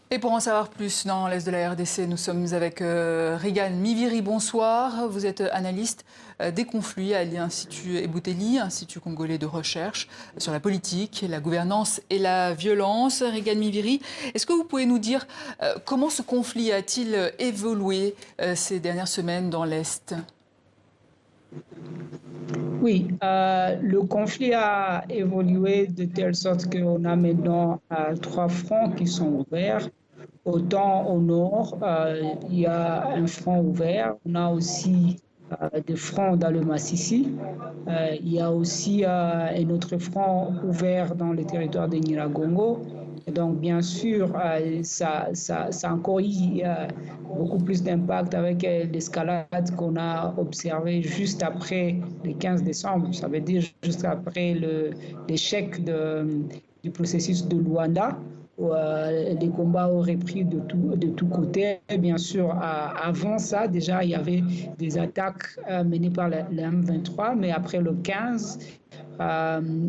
Et pour en savoir plus dans l'Est de la RDC, nous sommes avec Regan Miviri. Bonsoir, vous êtes analyste des conflits à l'Institut Ebouteli, Institut congolais de recherche sur la politique, la gouvernance et la violence. Regan Miviri, est-ce que vous pouvez nous dire comment ce conflit a-t-il évolué ces dernières semaines dans l'Est ? Oui, le conflit a évolué de telle sorte qu'on a maintenant trois fronts qui sont ouverts. Autant au nord, il y a un front ouvert. On a aussi des fronts dans le Massissi. Il y a aussi un autre front ouvert dans le territoire de Nyiragongo. Et donc, bien sûr, ça a encore eu beaucoup plus d'impact avec l'escalade qu'on a observée juste après le 15 décembre. Ça veut dire juste après l'échec du processus de Luanda, où les combats auraient pris de tous côtés. Bien sûr, avant ça, déjà, il y avait des attaques menées par la M23, mais après le 15,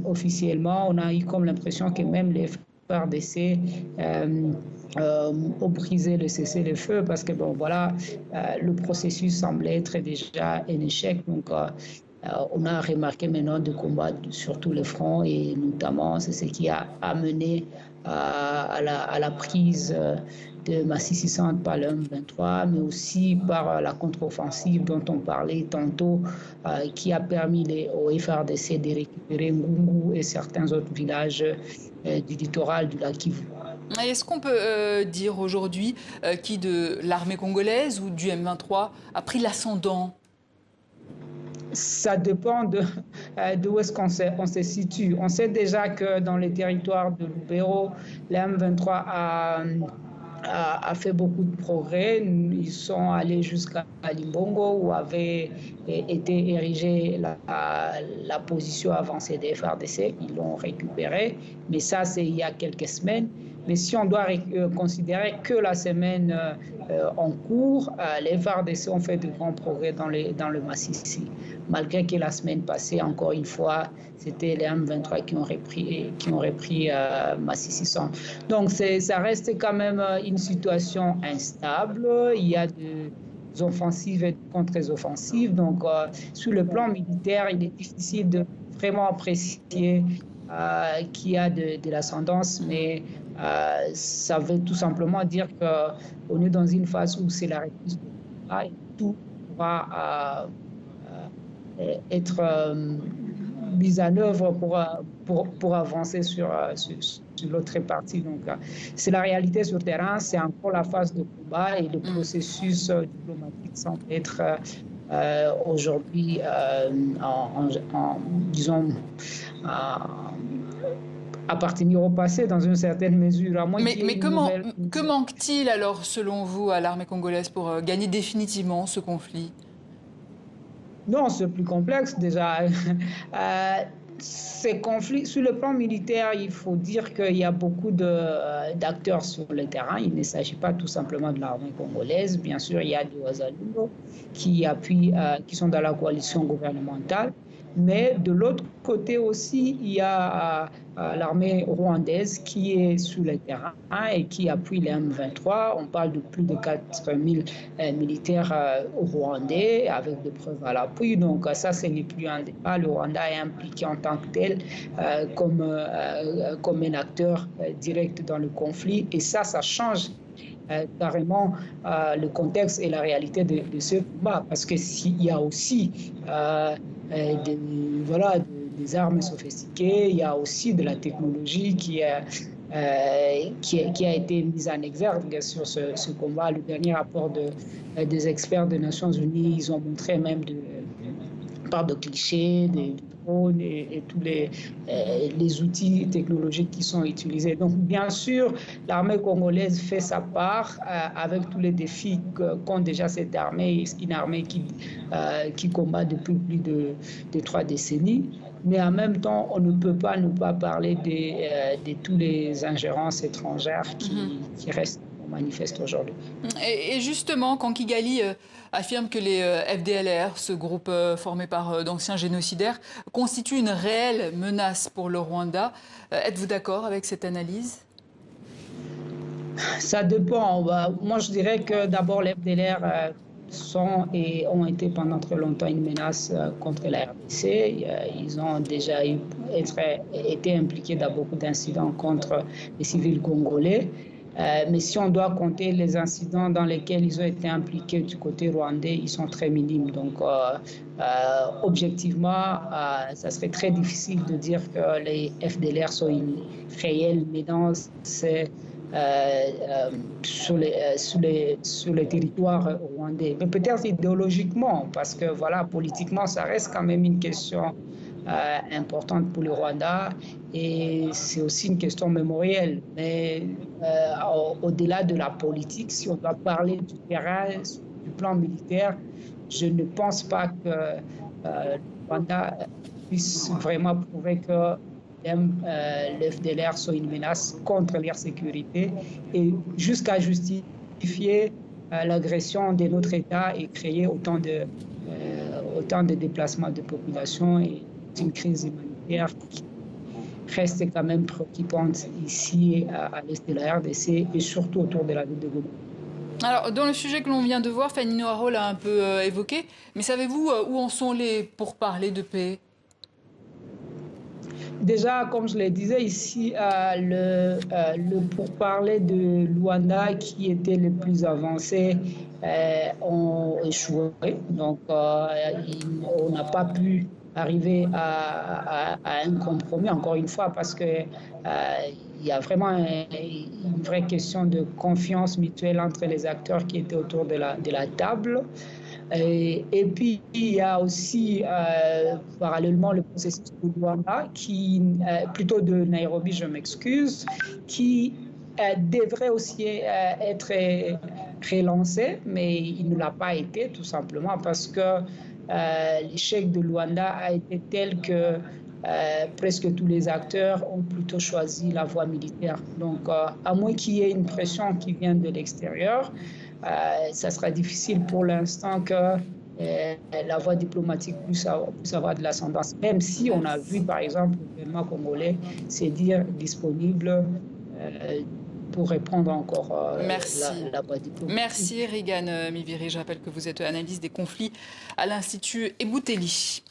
officiellement, on a eu comme l'impression que même les FARDC ont brisé le cessez-le-feu parce que, bon, voilà, le processus semblait être déjà un échec. Donc, on a remarqué maintenant des combats sur tous les fronts et notamment c'est ce qui a amené à la prise de Massissi Centre par le M23, mais aussi par la contre-offensive dont on parlait tantôt, qui a permis au FARDC de récupérer Ngungu et certains autres villages du littoral du lac Kivu. Est-ce qu'on peut dire aujourd'hui qui de l'armée congolaise ou du M23 a pris l'ascendant ? Ça dépend d'où est-ce qu'on se situe. On sait déjà que dans les territoires de Lubero, la M23 a fait beaucoup de progrès. Ils sont allés jusqu'à Limbongo où avait été érigée la position avancée des FARDC. Ils l'ont récupérée, mais ça c'est il y a quelques semaines. Mais si on doit considérer que la semaine en cours, les FARDC ont fait de grands progrès dans le Massissi. Malgré que la semaine passée, encore une fois, c'était les M23 qui ont repris Massissi Centre. Donc ça reste quand même une situation instable. Il y a des offensives et des contre-offensives. Donc sur le plan militaire, il est difficile de vraiment apprécier qui a de l'ascendance, mais ça veut tout simplement dire qu'on est dans une phase où c'est la reprise de combat et tout pourra être mis en œuvre pour avancer sur l'autre partie. Donc, c'est la réalité sur le terrain, c'est encore la phase de combat et le processus diplomatique semble être aujourd'hui, disons, appartenir au passé dans une certaine mesure. Mais que manque-t-il alors, selon vous, à l'armée congolaise pour gagner définitivement ce conflit ? Non, c'est plus complexe déjà. Ces conflits, sur le plan militaire, il faut dire qu'il y a beaucoup d'acteurs sur le terrain. Il ne s'agit pas tout simplement de l'armée congolaise. Bien sûr, il y a des Wazalendo qui appuient, qui sont dans la coalition gouvernementale. Mais de l'autre côté aussi, il y a l'armée rwandaise qui est sur le terrain et qui appuie les M23. On parle de plus de 4000 militaires rwandais avec des preuves à l'appui. Donc ça, ce n'est plus un débat. Le Rwanda est impliqué en tant que tel comme un acteur direct dans le conflit. Et ça change carrément le contexte et la réalité de ce combat. Parce qu'il y a aussi des armes sophistiquées, il y a aussi de la technologie qui a été mise en exergue sur ce combat. Le dernier rapport des experts des Nations Unies, ils ont montré même par de clichés, des drones et tous les outils technologiques qui sont utilisés. Donc, bien sûr, l'armée congolaise fait sa part avec tous les défis qu'ont déjà cette armée, une armée qui combat depuis plus de 3 décennies. Mais en même temps, on ne peut pas ne pas parler de toutes les ingérences étrangères qui restent manifeste aujourd'hui. Et justement, quand Kigali affirme que les FDLR, ce groupe formé par d'anciens génocidaires, constitue une réelle menace pour le Rwanda, êtes-vous d'accord avec cette analyse ? Ça dépend. Moi, je dirais que d'abord, les FDLR sont et ont été pendant très longtemps une menace contre la RDC. Ils ont déjà été impliqués dans beaucoup d'incidents contre les civils congolais. Mais si on doit compter les incidents dans lesquels ils ont été impliqués du côté rwandais, ils sont très minimes. Donc, objectivement, ça serait très difficile de dire que les FDLR sont une réelle menace sur les territoires rwandais. Mais peut-être idéologiquement, parce que voilà, politiquement, ça reste quand même une question importante pour le Rwanda et c'est aussi une question mémorielle. Mais au-delà de la politique, si on doit parler du terrain, du plan militaire, je ne pense pas que le Rwanda puisse vraiment prouver que les FDLR sont une menace contre leur sécurité et jusqu'à justifier l'agression de notre État et créer autant de déplacements de population et une crise humanitaire qui reste quand même préoccupante ici à l'est de la RDC et surtout autour de la ville de Goma. Alors, dans le sujet que l'on vient de voir, Fanny Noiro l'a un peu évoqué, mais savez-vous où en sont les pourparlers de paix? Déjà, comme je le disais ici, le pourparler de Luanda qui était le plus avancé ont échoué. Donc, on n'a pas pu arriver à un compromis, encore une fois, parce que il y a vraiment une vraie question de confiance mutuelle entre les acteurs qui étaient autour de la table. Et puis, il y a aussi parallèlement le processus de Luanda, plutôt de Nairobi, je m'excuse, qui devrait aussi être relancé, mais il ne l'a pas été, tout simplement parce que l'échec de Luanda a été tel que presque tous les acteurs ont plutôt choisi la voie militaire. Donc, à moins qu'il y ait une pression qui vient de l'extérieur, ça sera difficile pour l'instant que la voie diplomatique puisse avoir de l'ascendance, même si on a vu, par exemple, le gouvernement congolais se dire disponible pour répondre encore la voie diplomatique. Merci Regan Miviri. Je rappelle que vous êtes analyste des conflits à l'Institut Eboutelli.